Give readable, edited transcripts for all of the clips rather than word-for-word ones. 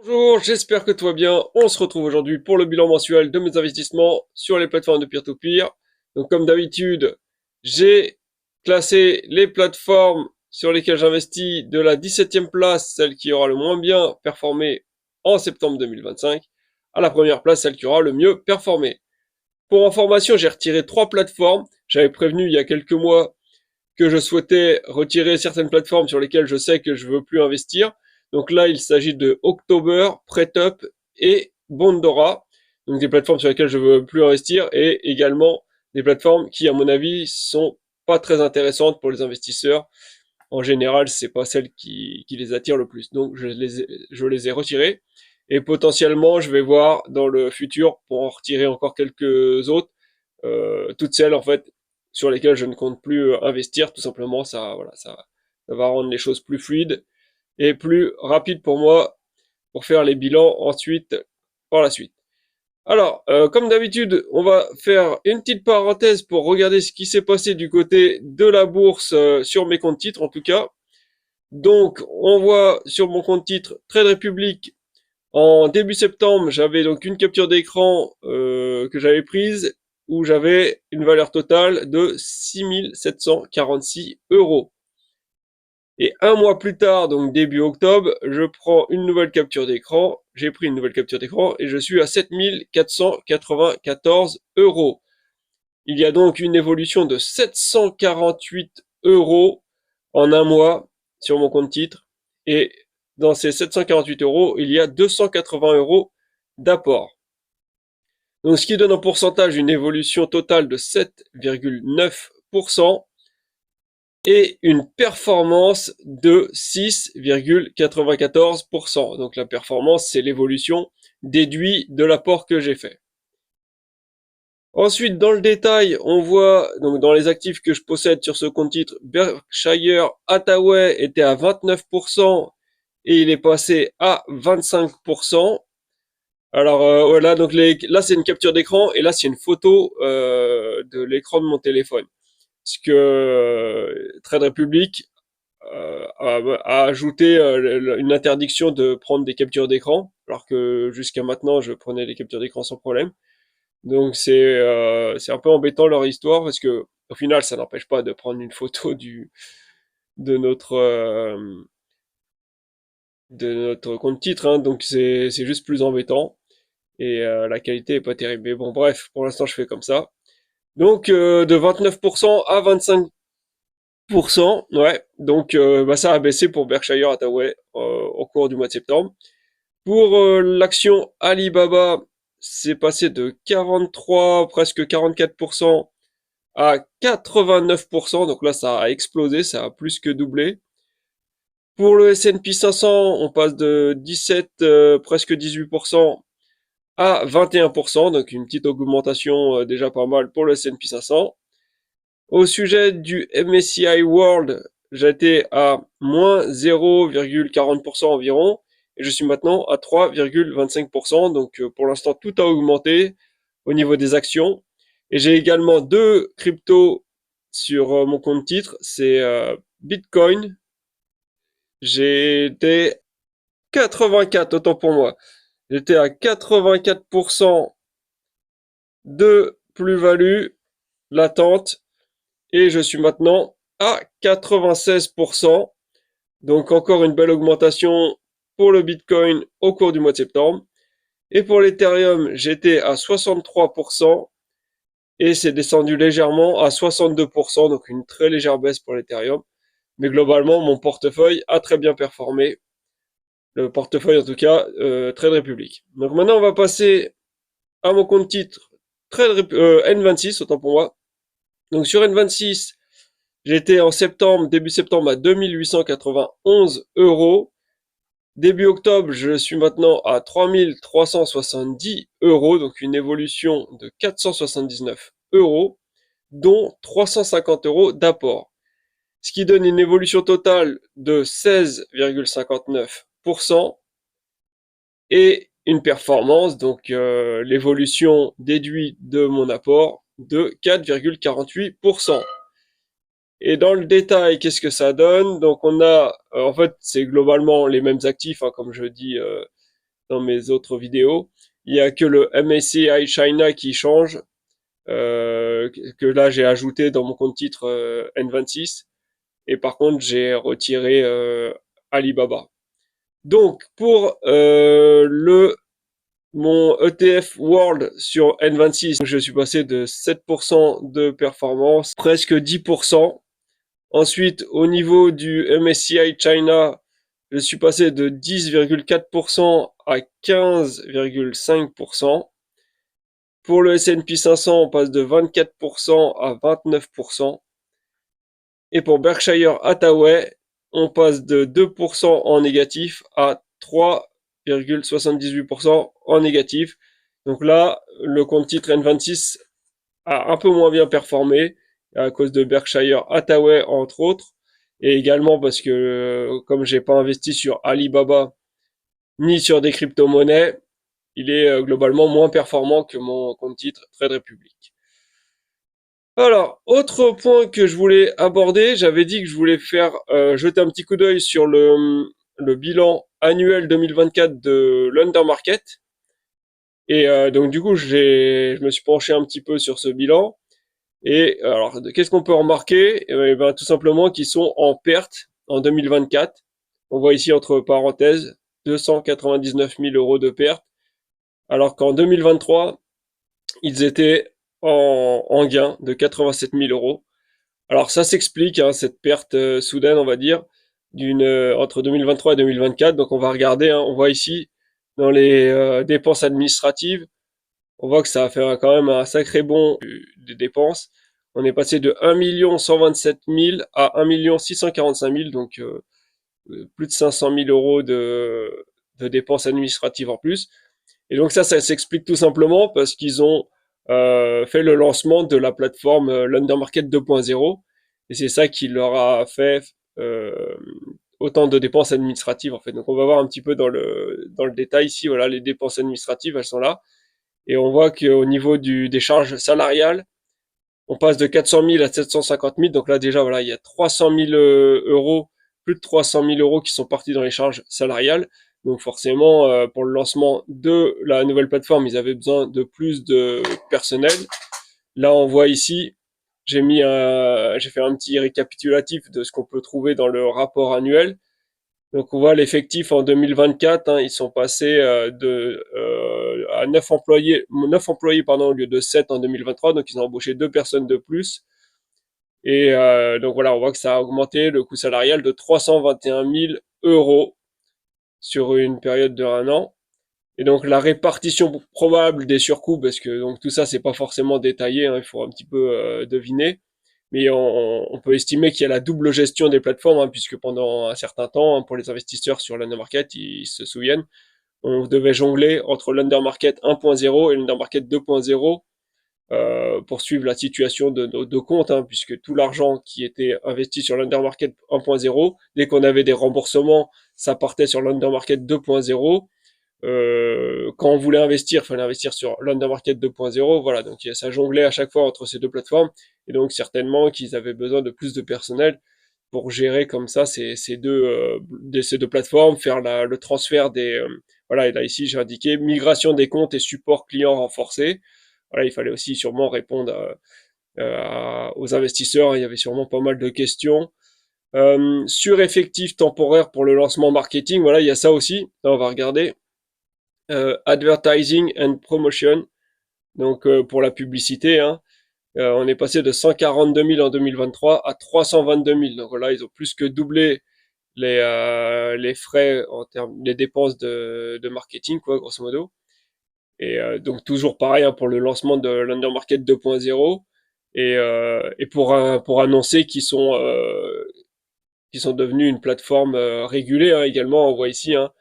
Bonjour, j'espère que tout va bien. On se retrouve aujourd'hui pour le bilan mensuel de mes investissements sur les plateformes de peer-to-peer. Donc comme d'habitude, j'ai classé les plateformes sur lesquelles j'investis de la 17e place, celle qui aura le moins bien performé en septembre 2025, à la première place, celle qui aura le mieux performé. Pour information, j'ai retiré 3 plateformes. J'avais prévenu il y a quelques mois que je souhaitais retirer certaines plateformes sur lesquelles je sais que je veux plus investir. Donc là, il s'agit de October, PretUp et Bondora. Donc des plateformes sur lesquelles je veux plus investir et également des plateformes qui, à mon avis, sont pas très intéressantes pour les investisseurs. En général, c'est pas celles qui les attirent le plus. Donc je les ai retirées. Et potentiellement, je vais voir dans le futur pour en retirer encore quelques autres, toutes celles en fait sur lesquelles je ne compte plus investir. Tout simplement, ça va rendre les choses plus fluides et plus rapides pour moi pour faire les bilans ensuite par la suite. Alors, comme d'habitude, on va faire une petite parenthèse pour regarder ce qui s'est passé du côté de la bourse sur mes comptes titres en tout cas. Donc, on voit sur mon compte titre Trade Republic en début septembre, j'avais donc une capture d'écran que j'avais prise où j'avais une valeur totale de 6 746 €. Et un mois plus tard, donc début octobre, je prends une nouvelle capture d'écran. J'ai pris une nouvelle capture d'écran et je suis à 7 494 €. Il y a donc une évolution de 748 € en un mois sur mon compte titre. Et dans ces 748 €, il y a 280 € d'apport. Donc ce qui donne en pourcentage une évolution totale de 7,9% et une performance de 6,94%. Donc la performance, c'est l'évolution déduite de l'apport que j'ai fait. Ensuite, dans le détail, on voit, donc dans les actifs que je possède sur ce compte titre, Berkshire Hathaway était à 29% et il est passé à 25%. Alors voilà, donc là c'est une capture d'écran et là c'est une photo de l'écran de mon téléphone. Parce que Trade Republic a ajouté une interdiction de prendre des captures d'écran, alors que jusqu'à maintenant je prenais des captures d'écran sans problème. Donc c'est un peu embêtant leur histoire parce que au final ça n'empêche pas de prendre une photo de notre euh, de notre compte titre, hein, donc c'est juste plus embêtant et la qualité est pas terrible. Mais bon bref, pour l'instant je fais comme ça. Donc de 29% à 25%, ouais. Donc bah, ça a baissé pour Berkshire Hathaway au cours du mois de septembre. Pour l'action Alibaba, c'est passé de 43, presque 44% à 89%, donc là ça a explosé, ça a plus que doublé. Pour le S&P 500, on passe de 17, presque 18% à 21%, donc une petite augmentation déjà pas mal pour le S&P 500. Au sujet du MSCI World, j'étais à moins 0,40% environ, et je suis maintenant à 3,25%, donc pour l'instant tout a augmenté au niveau des actions. Et j'ai également deux cryptos sur mon compte titre, c'est Bitcoin. J'étais 84, autant pour moi. J'étais à 84% de plus-value latente et je suis maintenant à 96%. Donc encore une belle augmentation pour le Bitcoin au cours du mois de septembre. Et pour l'Ethereum, j'étais à 63% et c'est descendu légèrement à 62%, donc une très légère baisse pour l'Ethereum. Mais globalement, mon portefeuille a très bien performé. Le portefeuille en tout cas, Trade Republic. Donc maintenant, on va passer à mon compte titre N26, autant pour moi. Donc sur N26, j'étais en septembre, début septembre à 2 891 €. Début octobre, je suis maintenant à 3 370 €, donc une évolution de 479 €, dont 350 € d'apport. Ce qui donne une évolution totale de 16,59% et une performance, donc l'évolution déduite de mon apport, de 4,48%. Et dans le détail, qu'est-ce que ça donne? Donc on a, en fait, c'est globalement les mêmes actifs, hein, comme je dis dans mes autres vidéos. Il y a que le MSCI China qui change, que là j'ai ajouté dans mon compte titre N26. Et par contre, j'ai retiré Alibaba. Donc, pour mon ETF World sur N26, je suis passé de 7% de performance, presque 10%. Ensuite, au niveau du MSCI China, je suis passé de 10,4% à 15,5%. Pour le S&P 500, on passe de 24% à 29%. Et pour Berkshire Hathaway, on passe de 2% en négatif à 3,78% en négatif. Donc là, le compte titre N26 a un peu moins bien performé à cause de Berkshire Hathaway entre autres, et également parce que comme j'ai pas investi sur Alibaba ni sur des crypto-monnaies, il est globalement moins performant que mon compte titre Trade Republic. Alors, autre point que je voulais aborder, j'avais dit que je voulais faire jeter un petit coup d'œil sur le bilan annuel 2024 de l'Undermarket. Et donc du coup, je me suis penché un petit peu sur ce bilan. Et alors, qu'est-ce qu'on peut remarquer? Eh ben, tout simplement qu'ils sont en perte en 2024. On voit ici entre parenthèses 299 000 euros de perte, alors qu'en 2023, ils étaient en gain de 87 000 euros. Alors ça s'explique, hein, cette perte soudaine, on va dire, entre 2023 et 2024. Donc on va regarder, hein, on voit ici dans les dépenses administratives, on voit que ça a fait quand même un sacré bond des dépenses. On est passé de 1 127 000 à 1 645 000, donc plus de 500 000 euros de dépenses administratives en plus. Et donc ça s'explique tout simplement parce qu'ils ont fait le lancement de la plateforme L'Undermarket 2.0, et c'est ça qui leur a fait euh, autant de dépenses administratives en fait. Donc on va voir un petit peu dans le détail ici, voilà, les dépenses administratives, elles sont là. Et on voit qu'au niveau des charges salariales, on passe de 400 000 à 750 000. Donc là, déjà, voilà, il y a 300 000 euros, plus de 300 000 euros qui sont partis dans les charges salariales. Donc forcément, pour le lancement de la nouvelle plateforme, ils avaient besoin de plus de personnel. Là, on voit ici, j'ai fait un petit récapitulatif de ce qu'on peut trouver dans le rapport annuel. Donc on voit l'effectif en 2024, hein, ils sont passés à 9 employés pardon, au lieu de 7 en 2023, donc ils ont embauché 2 personnes de plus. Et donc voilà, on voit que ça a augmenté le coût salarial de 321 000 euros sur une période de 1 an. Et donc la répartition probable des surcoûts, parce que donc tout ça c'est pas forcément détaillé, hein, il faut un petit peu deviner, mais on peut estimer qu'il y a la double gestion des plateformes, hein, puisque pendant un certain temps, hein, pour les investisseurs sur l'undermarket, ils se souviennent, on devait jongler entre l'undermarket 1.0 et l'undermarket 2.0 pour suivre la situation de nos deux comptes, hein, puisque tout l'argent qui était investi sur l'undermarket 1.0, dès qu'on avait des remboursements, ça partait sur l'undermarket 2.0. Quand on voulait investir, il fallait investir sur l'undermarket 2.0. Voilà, donc ça jonglait à chaque fois entre ces deux plateformes. Et donc certainement qu'ils avaient besoin de plus de personnel pour gérer comme ça ces deux plateformes, faire le transfert voilà, et là ici j'ai indiqué migration des comptes et support client renforcé. Voilà, il fallait aussi sûrement répondre aux investisseurs. Il y avait sûrement pas mal de questions. Sur effectif temporaire pour le lancement marketing, voilà, il y a ça aussi. Là, on va regarder. Advertising and Promotion, donc pour la publicité, hein. On est passé de 142 000 en 2023 à 322 000. Donc voilà, ils ont plus que doublé les frais en termes, les dépenses de marketing, quoi, grosso modo. Et donc toujours pareil, hein, pour le lancement de l'Undermarket 2.0 et pour annoncer qu'ils sont devenus une plateforme régulée, hein, également. On voit ici, hein,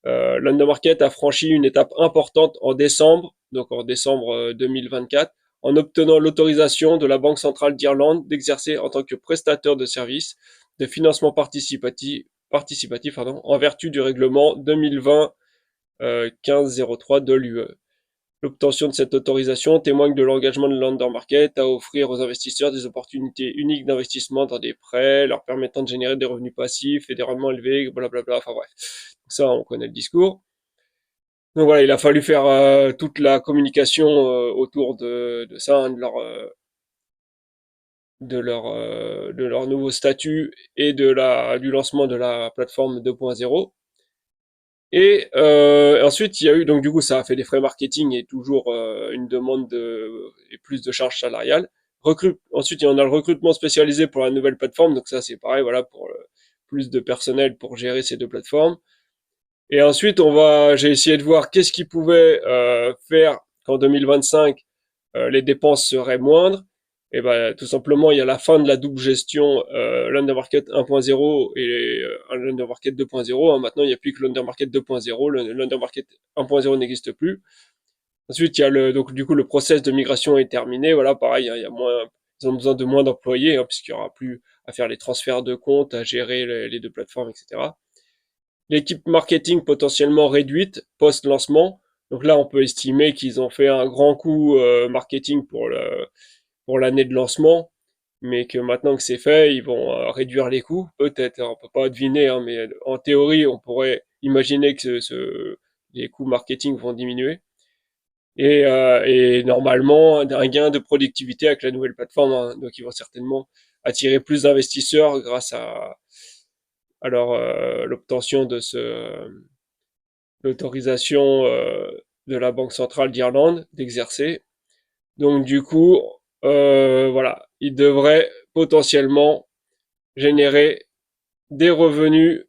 l'Undermarket a franchi une étape importante en décembre, donc en décembre 2024, en obtenant l'autorisation de la Banque centrale d'Irlande d'exercer en tant que prestataire de services de financement participatif en vertu du règlement 2020 1503 de l'UE. L'obtention de cette autorisation témoigne de l'engagement de l'Undermarket à offrir aux investisseurs des opportunités uniques d'investissement dans des prêts, leur permettant de générer des revenus passifs et des rendements élevés, blablabla, enfin bref. Ça, on connaît le discours. Donc voilà, il a fallu faire toute la communication autour de ça, hein, de leur nouveau statut et du lancement de la plateforme 2.0. Et ensuite, il y a eu, donc du coup, ça a fait des frais marketing et toujours une demande et plus de charges salariales. Ensuite, il y en a le recrutement spécialisé pour la nouvelle plateforme, donc ça c'est pareil, voilà, pour plus de personnel pour gérer ces deux plateformes. Et ensuite, j'ai essayé de voir qu'est-ce qui pouvait faire qu'en 2025 les dépenses seraient moindres. Et ben tout simplement, il y a la fin de la double gestion l'undermarket 1.0 et l'undermarket 2.0. Hein. Maintenant, il n'y a plus que l'undermarket 2.0. L'undermarket 1.0 n'existe plus. Ensuite, il y a donc du coup le process de migration est terminé. Voilà, pareil, hein, il y a moins, ils ont besoin de moins d'employés hein, puisqu'il y aura plus à faire les transferts de comptes, à gérer les deux plateformes, etc. L'équipe marketing potentiellement réduite post-lancement. Donc là, on peut estimer qu'ils ont fait un grand coup marketing pour l'année de lancement, mais que maintenant que c'est fait, ils vont réduire les coûts. Peut-être, hein, on peut pas deviner, hein, mais en théorie, on pourrait imaginer que les coûts marketing vont diminuer. Et normalement, un gain de productivité avec la nouvelle plateforme. Hein. Donc, ils vont certainement attirer plus d'investisseurs grâce à l'obtention de l'autorisation de la Banque centrale d'Irlande d'exercer. Donc du coup, voilà, il devrait potentiellement générer des revenus,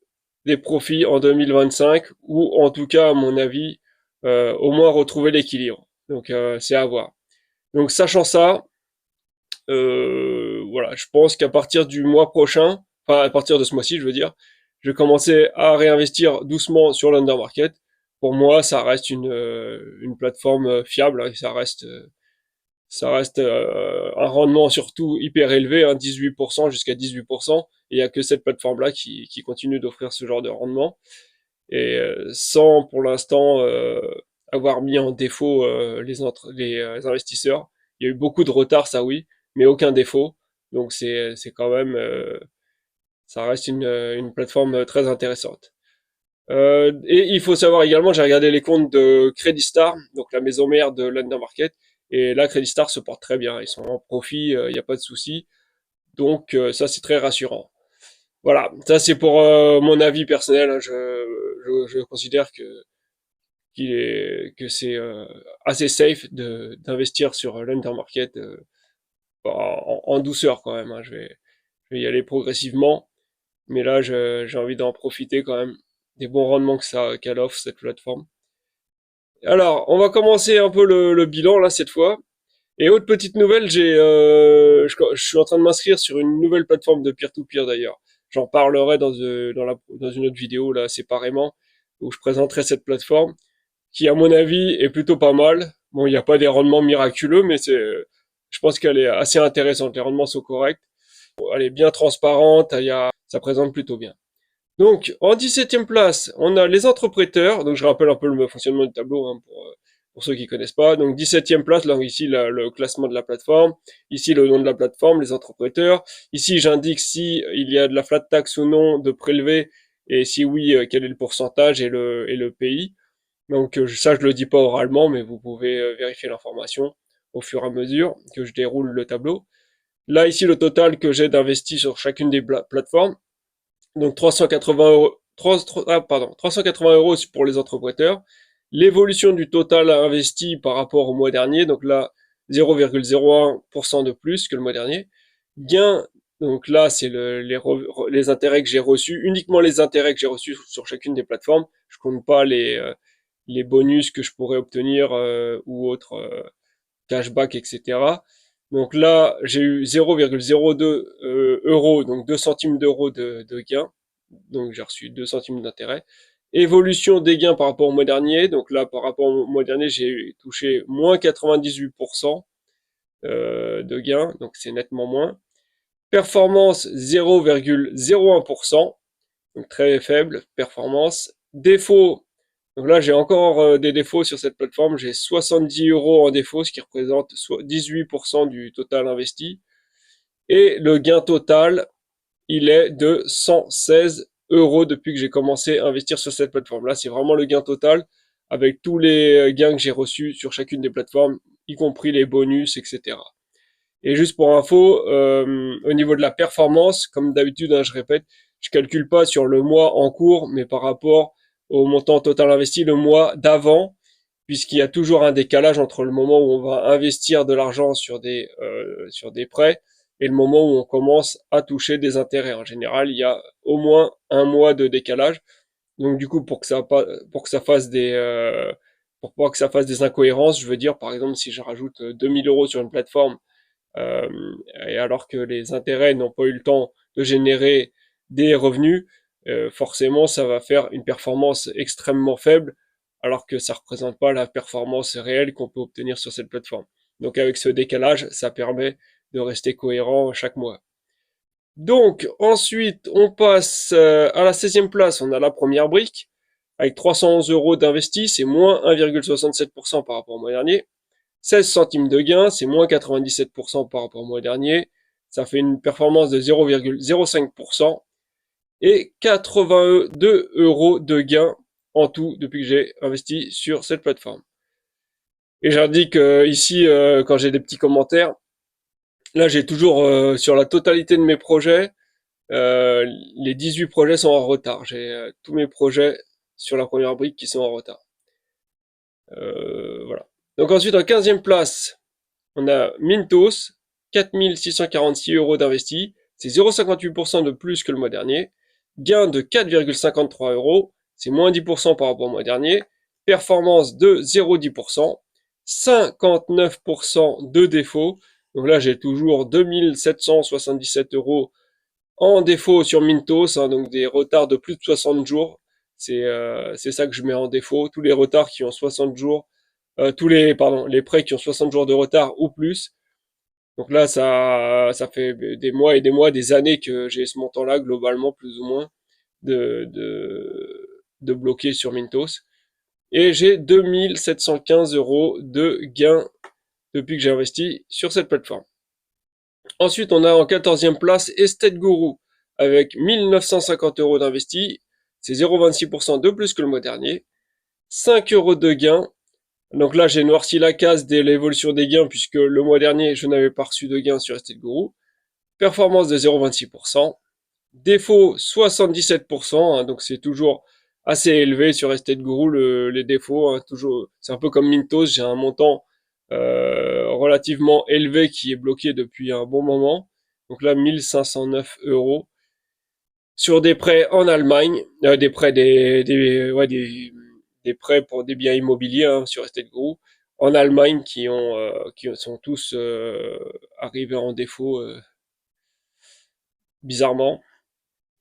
des profits en 2025, ou en tout cas, à mon avis, au moins retrouver l'équilibre. Donc c'est à voir. Donc sachant ça, voilà, je pense qu'à partir du mois prochain, enfin à partir de ce mois-ci, je veux dire, je vais commencer à réinvestir doucement sur l'undermarket. Pour moi, ça reste une plateforme fiable, hein, ça reste un rendement surtout hyper élevé, hein, 18% jusqu'à 18%. Et il n'y a que cette plateforme-là qui continue d'offrir ce genre de rendement. Et sans pour l'instant avoir mis en défaut les investisseurs. Il y a eu beaucoup de retard, ça oui, mais aucun défaut. Donc c'est quand même, ça reste une plateforme très intéressante. Et il faut savoir également, j'ai regardé les comptes de Credit Star, donc la maison mère de London Market, et là Credit Star se porte très bien, ils sont en profit, il n'y a pas de souci, donc ça c'est très rassurant. Voilà, ça c'est pour mon avis personnel, hein. Je considère que c'est assez safe d'investir sur London Market en douceur quand même. Hein. Je vais y aller progressivement, mais là j'ai envie d'en profiter quand même des bons rendements qu'elle offre cette plateforme. Alors, on va commencer un peu le bilan là cette fois. Et autre petite nouvelle, je suis en train de m'inscrire sur une nouvelle plateforme de peer-to-peer d'ailleurs. J'en parlerai dans une autre vidéo là séparément où je présenterai cette plateforme qui à mon avis est plutôt pas mal. Bon, il n'y a pas des rendements miraculeux, mais je pense qu'elle est assez intéressante. Les rendements sont corrects. Bon, elle est bien transparente, ça présente plutôt bien. Donc, en 17e place, on a les entrepreneurs. Donc, je rappelle un peu le fonctionnement du tableau hein, pour ceux qui connaissent pas. Donc, 17e place, là, ici, le classement de la plateforme. Ici, le nom de la plateforme, les entrepreneurs. Ici, j'indique si il y a de la flat tax ou non de prélever. Et si oui, quel est le pourcentage et le pays. Donc, ça, je le dis pas oralement, mais vous pouvez vérifier l'information au fur et à mesure que je déroule le tableau. Là, ici, le total que j'ai d'investi sur chacune des plateformes. Donc 380 euros, 380 euros pour les entrepreneurs. L'évolution du total investi par rapport au mois dernier, donc là 0,01% de plus que le mois dernier. Gain, donc là c'est les intérêts que j'ai reçus, uniquement les intérêts que j'ai reçus sur chacune des plateformes. Je compte pas les bonus que je pourrais obtenir ou autres cashback, etc. Donc là, j'ai eu 0,02 euros, donc 2 centimes d'euros de gain. Donc j'ai reçu 2 centimes d'intérêt. Évolution des gains par rapport au mois dernier. Donc là, par rapport au mois dernier, j'ai touché moins 98% de gains, donc c'est nettement moins. Performance 0,01%, donc très faible performance. Défaut, donc là j'ai encore des défauts sur cette plateforme, j'ai 70 euros en défaut, ce qui représente 18% du total investi. Et le gain total, il est de 116 euros depuis que j'ai commencé à investir sur cette plateforme. Là, c'est vraiment le gain total. avec tous les gains que j'ai reçus sur chacune des plateformes, y compris les bonus, etc. Et juste pour info, au niveau de la performance, comme d'habitude, hein, je répète, je calcule pas sur le mois en cours, mais par rapport au montant total investi le mois d'avant, puisqu'il y a toujours un décalage entre le moment où on va investir de l'argent sur des prêts et le moment où on commence à toucher des intérêts. En général, il y a au moins un mois de décalage. Donc du coup, pour que ça fasse pour pas que ça fasse des incohérences, je veux dire, par exemple, si je rajoute 2000 euros sur une plateforme, euh, et alors que les intérêts n'ont pas eu le temps de générer des revenus, forcément, ça va faire une performance extrêmement faible, alors que ça représente pas la performance réelle qu'on peut obtenir sur cette plateforme. Donc avec ce décalage, ça permet de rester cohérent chaque mois. Donc ensuite, on passe à la 16e place, on a la première brique, avec 311 euros d'investi, c'est moins 1,67% par rapport au mois dernier. 16 centimes de gain, c'est moins 97% par rapport au mois dernier. Ça fait une performance de 0,05% et 82 euros de gain en tout depuis que j'ai investi sur cette plateforme. Et j'indique ici, quand j'ai des petits commentaires, là j'ai toujours sur la totalité de mes projets, les 18 projets sont en retard. J'ai tous mes projets sur la première brique qui sont en retard. Voilà. Donc ensuite, en 15e place, on a Mintos, 4646 euros d'investi, c'est 0,58% de plus que le mois dernier. Gain de 4,53 euros, c'est moins 10% par rapport au mois dernier. Performance de 0,10%, 59% de défaut. Donc là, j'ai toujours 2777 euros en défaut sur Mintos, hein, donc des retards de plus de 60 jours. C'est ça que je mets en défaut. Tous les retards qui ont 60 jours, les prêts qui ont 60 jours de retard ou plus. Donc là, ça fait des mois et des mois, des années que j'ai ce montant-là, globalement, plus ou moins, de bloquer sur Mintos. Et j'ai 2715 euros de gains depuis que j'ai investi sur cette plateforme. Ensuite, on a en 14e place Estate Guru avec 1950 euros d'investi. C'est 0,26% de plus que le mois dernier. 5 euros de gains. Donc là, j'ai noirci la case de l'évolution des gains puisque le mois dernier, je n'avais pas reçu de gains sur Estate Guru. Performance de 0,26%. Défaut 77%, hein, donc c'est toujours assez élevé sur Estate Guru les défauts. Hein, toujours, c'est un peu comme Mintos, j'ai un montant relativement élevé qui est bloqué depuis un bon moment. Donc là, 1509 euros sur des prêts en Allemagne, des prêts des prêts pour des biens immobiliers hein, sur Estate Guru en Allemagne qui sont tous arrivés en défaut bizarrement.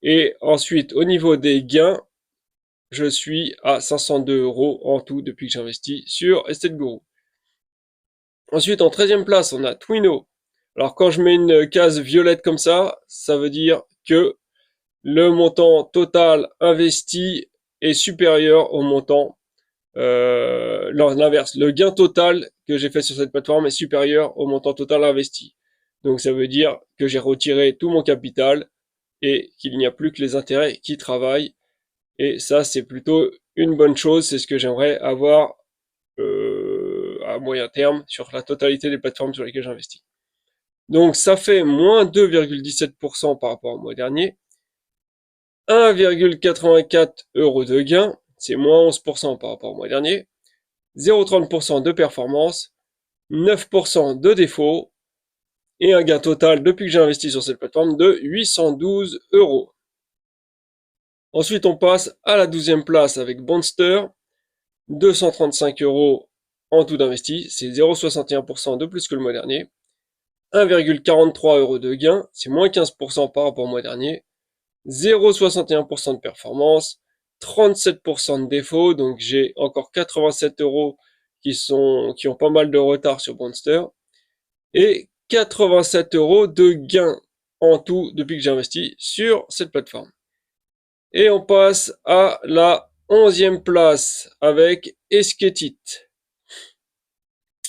Et ensuite, au niveau des gains, je suis à 502 euros en tout depuis que j'investis sur Estate Guru. Ensuite, en 13e place, on a Twino. Alors, quand je mets une case violette comme ça veut dire que le montant total investi est supérieur au montant, l'inverse, le gain total que j'ai fait sur cette plateforme est supérieur au montant total investi. Donc, ça veut dire que j'ai retiré tout mon capital et qu'il n'y a plus que les intérêts qui travaillent. Et ça, c'est plutôt une bonne chose. C'est ce que j'aimerais avoir à moyen terme sur la totalité des plateformes sur lesquelles j'investis. Donc ça fait moins 2,17% par rapport au mois dernier. 1,84 euros de gain, c'est moins 11% par rapport au mois dernier. 0,30% de performance, 9% de défaut, et un gain total depuis que j'ai investi sur cette plateforme de 812 euros. Ensuite, on passe à la 12e place avec Bonster, 235 euros en tout d'investi, c'est 0,61% de plus que le mois dernier. 1,43 euros de gain, c'est moins 15% par rapport au mois dernier. 0,61% de performance, 37% de défaut, donc j'ai encore 87 euros qui ont pas mal de retard sur Bonster. Et 87 euros de gain en tout depuis que j'ai investi sur cette plateforme. Et on passe à la 11e place avec Esketit.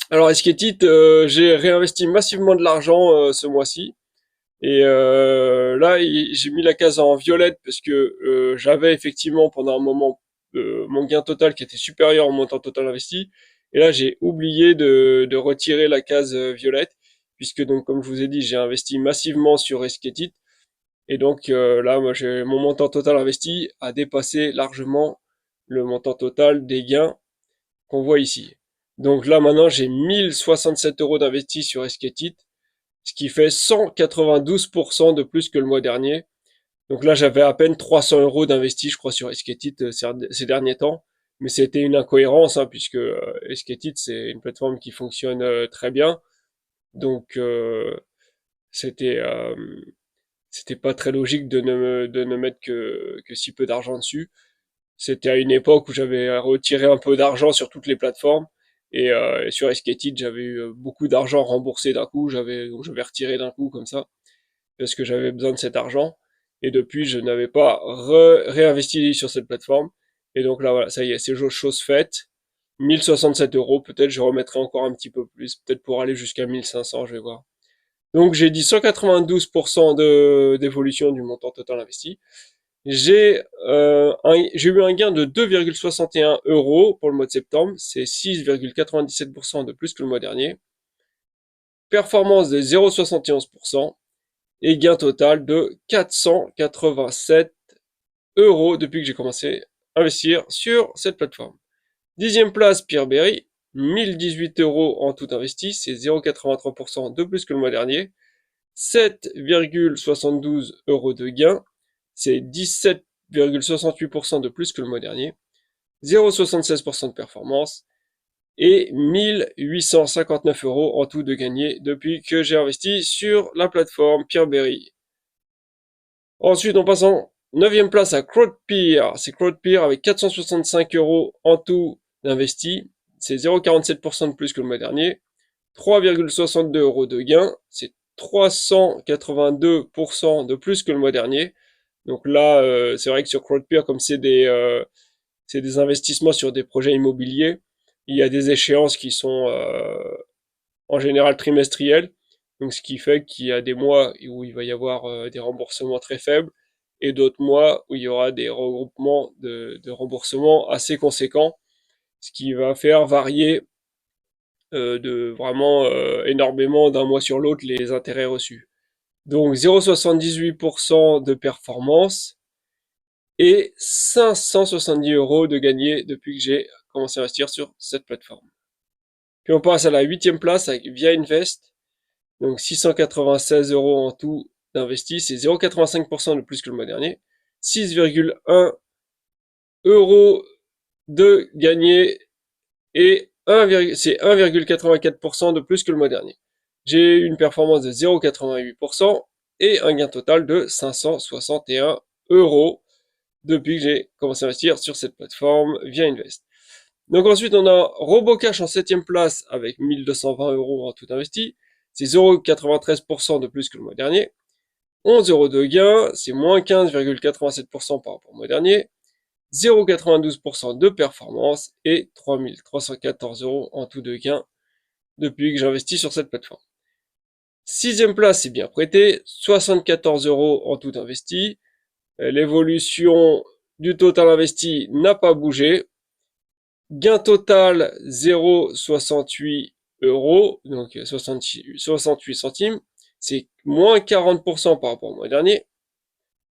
Alors Esketit, j'ai réinvesti massivement de l'argent ce mois-ci. Et là, j'ai mis la case en violette parce que j'avais effectivement pendant un moment mon gain total qui était supérieur au montant total investi. Et là, j'ai oublié de retirer la case violette, puisque donc, comme je vous ai dit, j'ai investi massivement sur Esketit. Et donc là, moi, mon montant total investi a dépassé largement le montant total des gains qu'on voit ici. Donc là, maintenant, j'ai 1067 euros d'investi sur Esketit, ce qui fait 192% de plus que le mois dernier. Donc là, j'avais à peine 300 euros d'investi, je crois, sur Esketit ces derniers temps. Mais c'était une incohérence, hein, puisque Esketit, c'est une plateforme qui fonctionne très bien. Donc, c'était c'était pas très logique de ne mettre que si peu d'argent dessus. C'était à une époque où j'avais retiré un peu d'argent sur toutes les plateformes. Et sur Esketit, j'avais eu beaucoup d'argent remboursé d'un coup. Donc j'avais retiré d'un coup comme ça, parce que j'avais besoin de cet argent. Et depuis, je n'avais pas réinvesti sur cette plateforme. Et donc là, voilà, ça y est, c'est chose faite. 1067 euros, peut-être je remettrai encore un petit peu plus, peut-être pour aller jusqu'à 1500, je vais voir. Donc j'ai dit 192% d'évolution du montant total investi. J'ai eu un gain de 2,61 euros pour le mois de septembre, c'est 6,97% de plus que le mois dernier. Performance de 0,71% et gain total de 487 euros depuis que j'ai commencé à investir sur cette plateforme. Dixième place, Peerberry, 1018 euros en tout investi, c'est 0,83% de plus que le mois dernier. 7,72 euros de gain, c'est 17,68% de plus que le mois dernier. 0,76% de performance et 1859 euros en tout de gagné depuis que j'ai investi sur la plateforme Peerberry. Ensuite, on passe en 9e place à CrowdPeer. C'est CrowdPeer avec 465 euros en tout d'investi. C'est 0,47% de plus que le mois dernier. 3,62 euros de gain. C'est 382% de plus que le mois dernier. Donc là, c'est vrai que sur CrowdPeer, comme c'est des investissements sur des projets immobiliers, il y a des échéances qui sont en général trimestrielles. Donc ce qui fait qu'il y a des mois où il va y avoir des remboursements très faibles et d'autres mois où il y aura des regroupements de remboursements assez conséquents, ce qui va faire varier de vraiment énormément d'un mois sur l'autre les intérêts reçus. Donc 0,78% de performance et 570 euros de gagné depuis que j'ai commencé à investir sur cette plateforme. Puis on passe à la 8e place avec Via Invest. Donc 696 euros en tout d'investi, c'est 0,85% de plus que le mois dernier. 6,1 euros de gagné et c'est 1,84% de plus que le mois dernier. J'ai eu une performance de 0,88% et un gain total de 561 euros depuis que j'ai commencé à investir sur cette plateforme Via Invest. Donc ensuite, on a RoboCash en 7e place avec 1220 euros en tout investi. C'est 0,93% de plus que le mois dernier. 11 euros de gain, c'est moins 15,87% par rapport au mois dernier. 0,92% de performance et 3314 euros en tout de gain depuis que j'investis sur cette plateforme. 6e place, c'est bien prêté, 74 euros en tout investi. L'évolution du total investi n'a pas bougé. Gain total 0,68 euros, donc 68 centimes. C'est moins 40% par rapport au mois dernier.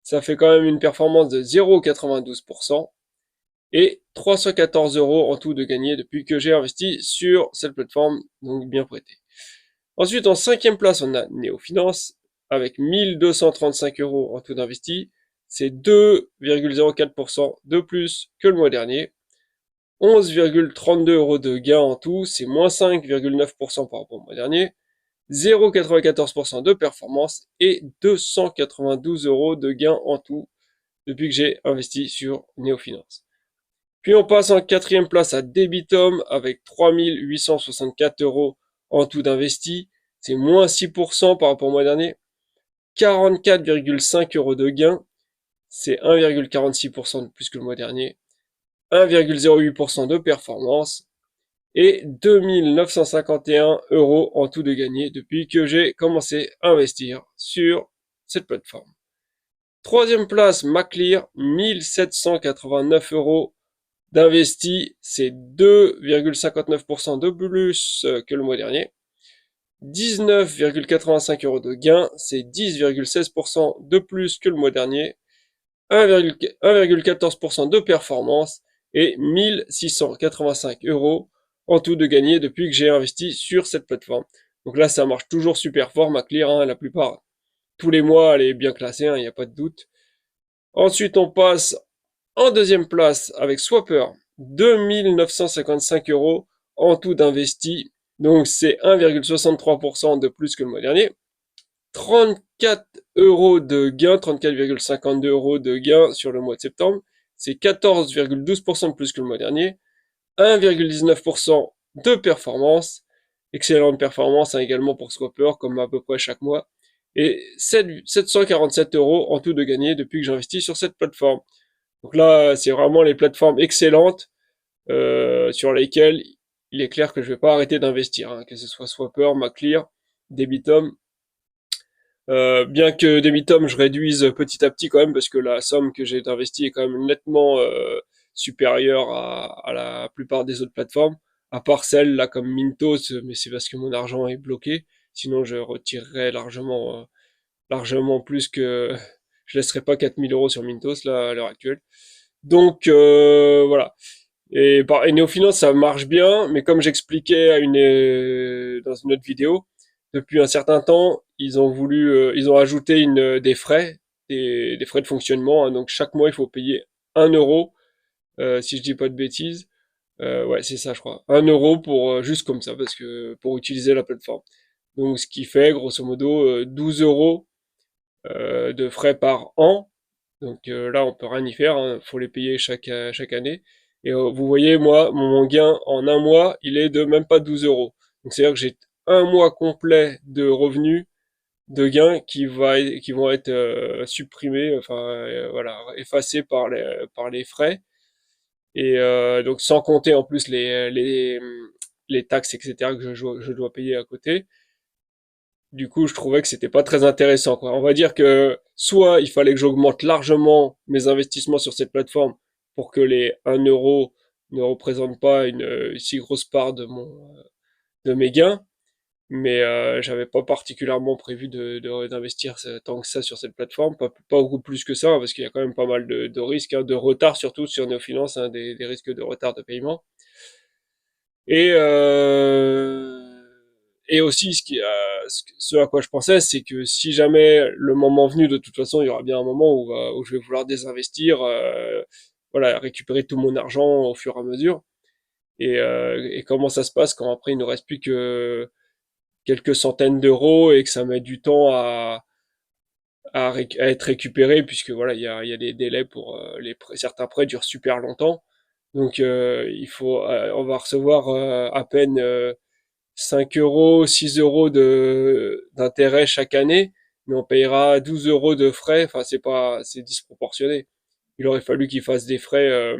Ça fait quand même une performance de 0,92% et 314 euros en tout de gagné depuis que j'ai investi sur cette plateforme, donc bien prêté. Ensuite, en 5e place, on a Neofinance avec 1235 euros en tout d'investi. C'est 2,04% de plus que le mois dernier. 11,32 euros de gain en tout, c'est moins 5,9% par rapport au mois dernier. 0,94% de performance et 292 euros de gain en tout depuis que j'ai investi sur Neofinance. Puis on passe en 4e place à Debitum avec 3864 euros en tout d'investi. C'est moins 6% par rapport au mois dernier. 44,5 euros de gain. C'est 1,46% de plus que le mois dernier. 1,08% de performance et 2951 euros en tout de gagné depuis que j'ai commencé à investir sur cette plateforme. 3e place, Maclear, 1789 euros d'investi, c'est 2,59% de plus que le mois dernier. 19,85 euros de gain, c'est 10,16% de plus que le mois dernier. 1,14% de performance et 1685 euros en tout de gagné depuis que j'ai investi sur cette plateforme. Donc là, ça marche toujours super fort, ma Clear, hein, la plupart, tous les mois, elle est bien classée, il n'y a pas de doute. Ensuite, on passe en deuxième place avec Swapper, 2955 euros en tout d'investi. Donc c'est 1,63% de plus que le mois dernier. 34 euros de gain, 34,52 euros de gain sur le mois de septembre. C'est 14,12% de plus que le mois dernier. 1,19% de performance. Excellente performance hein, également pour Swapper, comme à peu près chaque mois. Et 747 euros en tout de gagné depuis que j'investis sur cette plateforme. Donc là, c'est vraiment les plateformes excellentes sur lesquelles il est clair que je vais pas arrêter d'investir, hein, que ce soit Swapper, Maclear, Debitum. Bien que Debitum je réduise petit à petit quand même parce que la somme que j'ai d'investi est quand même nettement supérieure à la plupart des autres plateformes, à part celle là comme Mintos, mais c'est parce que mon argent est bloqué. Sinon je retirerais largement plus que je laisserai pas 4000 euros sur Mintos là à l'heure actuelle. Donc voilà. Et Neofinance, ça marche bien, mais comme j'expliquais dans une autre vidéo, depuis un certain temps, ils ont ajouté des frais, des frais de fonctionnement, hein. Donc chaque mois, il faut payer 1 euro, si je dis pas de bêtises. Ouais, c'est ça, je crois. 1 euro pour juste comme ça, parce que pour utiliser la plateforme. Donc ce qui fait grosso modo 12 euros de frais par an. Donc là, on peut rien y faire, hein, faut les payer chaque année. Et vous voyez, moi, mon gain en un mois, il est de même pas 12 euros. Donc c'est-à-dire que j'ai un mois complet de revenus, de gains qui vont être supprimés, enfin voilà, effacés par les frais. Et donc sans compter en plus les taxes, etc. que je dois payer à côté. Du coup, je trouvais que c'était pas très intéressant, quoi. On va dire que soit il fallait que j'augmente largement mes investissements sur cette plateforme pour que les 1 euro ne représentent pas une si grosse part de mes gains, mais j'avais pas particulièrement prévu d'investir tant que ça sur cette plateforme, pas beaucoup plus que ça, hein, parce qu'il y a quand même pas mal de risques, hein, de retard surtout sur Neofinance, hein, des risques de retard de paiement. Et, et aussi, ce à quoi je pensais, c'est que si jamais le moment venu, de toute façon, il y aura bien un moment où je vais vouloir désinvestir, voilà, récupérer tout mon argent au fur et à mesure. Et comment ça se passe quand après il ne reste plus que quelques centaines d'euros et que ça met du temps à être récupéré, puisque voilà, il y a des délais pour certains prêts durent super longtemps. Donc on va recevoir à peine 5 euros, 6 euros d'intérêt chaque année, mais on payera 12 euros de frais. Enfin, c'est disproportionné. Il aurait fallu qu'ils fassent des frais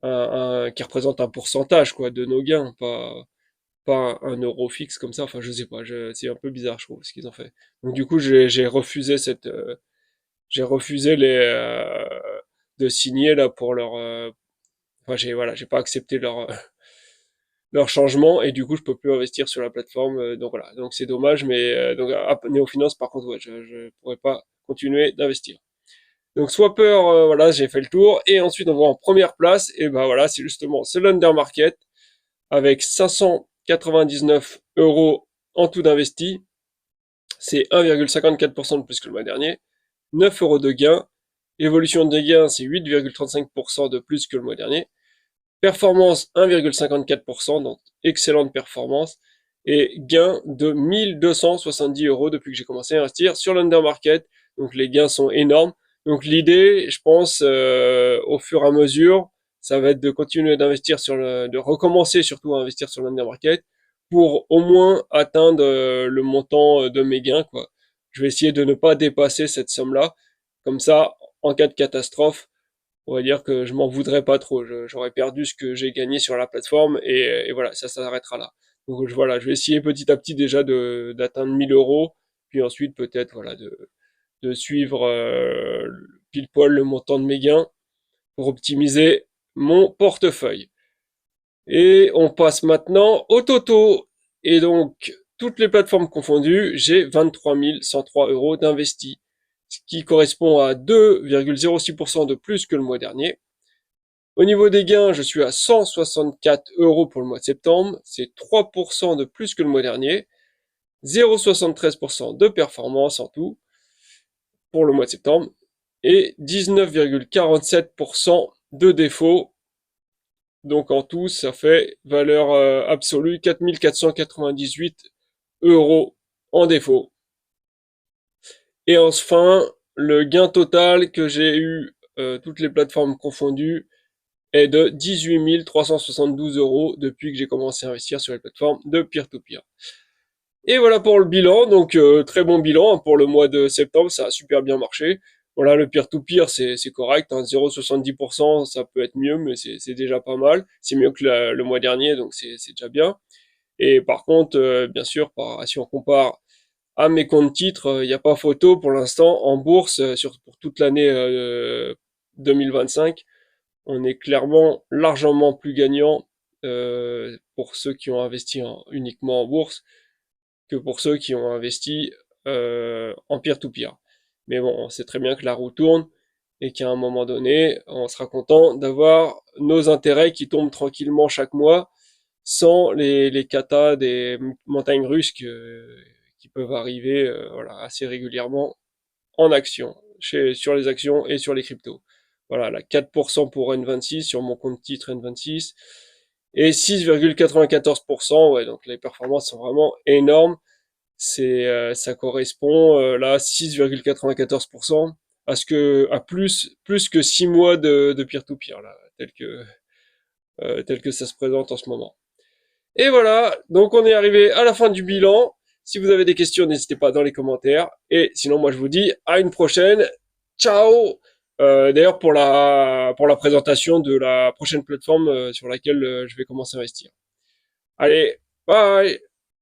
qui représentent un pourcentage quoi de nos gains, pas un euro fixe comme ça. Enfin, je sais pas, c'est un peu bizarre, je trouve, ce qu'ils ont fait. Donc du coup, j'ai refusé j'ai refusé de signer là pour leur, enfin, j'ai pas accepté leur changement et du coup je peux plus investir sur la plateforme donc voilà donc c'est dommage mais donc à Neofinance par contre ouais, je pourrais pas continuer d'investir donc Swapper voilà j'ai fait le tour et ensuite on voit en première place et ben voilà c'est l'Under Market avec 599 euros en tout d'investi, c'est 1,54% de plus que le mois dernier, 9 euros de gain, évolution des gains c'est 8,35% de plus que le mois dernier. Performance 1,54%, donc excellente performance. Et gain de 1270 euros depuis que j'ai commencé à investir sur l'undermarket. Donc les gains sont énormes. Donc l'idée, je pense, au fur et à mesure, ça va être de continuer d'investir de recommencer surtout à investir sur l'undermarket pour au moins atteindre le montant de mes gains, quoi. Je vais essayer de ne pas dépasser cette somme-là. Comme ça, en cas de catastrophe, on va dire que je m'en voudrais pas trop. J'aurais perdu ce que j'ai gagné sur la plateforme et voilà, ça s'arrêtera là. Donc voilà, je vais essayer petit à petit déjà d'atteindre 1000 euros, puis ensuite peut-être voilà de suivre pile poil le montant de mes gains pour optimiser mon portefeuille. Et on passe maintenant au Toto. Et donc, toutes les plateformes confondues, j'ai 23 103 euros d'investis, ce qui correspond à 2,06% de plus que le mois dernier. Au niveau des gains, je suis à 164 euros pour le mois de septembre, c'est 3% de plus que le mois dernier, 0,73% de performance en tout pour le mois de septembre, et 19,47% de défaut. Donc en tout, ça fait valeur absolue 4498 euros en défaut. Et enfin, le gain total que j'ai eu, toutes les plateformes confondues, est de 18 372 euros depuis que j'ai commencé à investir sur les plateformes de peer-to-peer. Et voilà pour le bilan, donc très bon bilan pour le mois de septembre, ça a super bien marché. Voilà, le peer-to-peer, c'est correct, hein, 0,70%, ça peut être mieux, mais c'est déjà pas mal. C'est mieux que le mois dernier, donc c'est déjà bien. Et par contre, bien sûr, si on compare à mes comptes titres, il n'y a pas photo pour l'instant en bourse pour toute l'année 2025. On est clairement largement plus gagnant pour ceux qui ont investi uniquement en bourse que pour ceux qui ont investi en peer-to-peer. Mais bon, on sait très bien que la roue tourne et qu'à un moment donné, on sera content d'avoir nos intérêts qui tombent tranquillement chaque mois sans les katas des montagnes russes qui peuvent arriver voilà, assez régulièrement en action, sur les actions et sur les cryptos. Voilà, là, 4% pour N26 sur mon compte titre N26 et 6,94%. Ouais, donc les performances sont vraiment énormes. Ça correspond là 6,94% à plus que 6 mois de peer-to-peer là, tel que ça se présente en ce moment. Et voilà, donc on est arrivé à la fin du bilan. Si vous avez des questions, n'hésitez pas dans les commentaires. Et sinon, moi je vous dis à une prochaine. Ciao. D'ailleurs pour la présentation de la prochaine plateforme sur laquelle je vais commencer à investir. Allez, bye.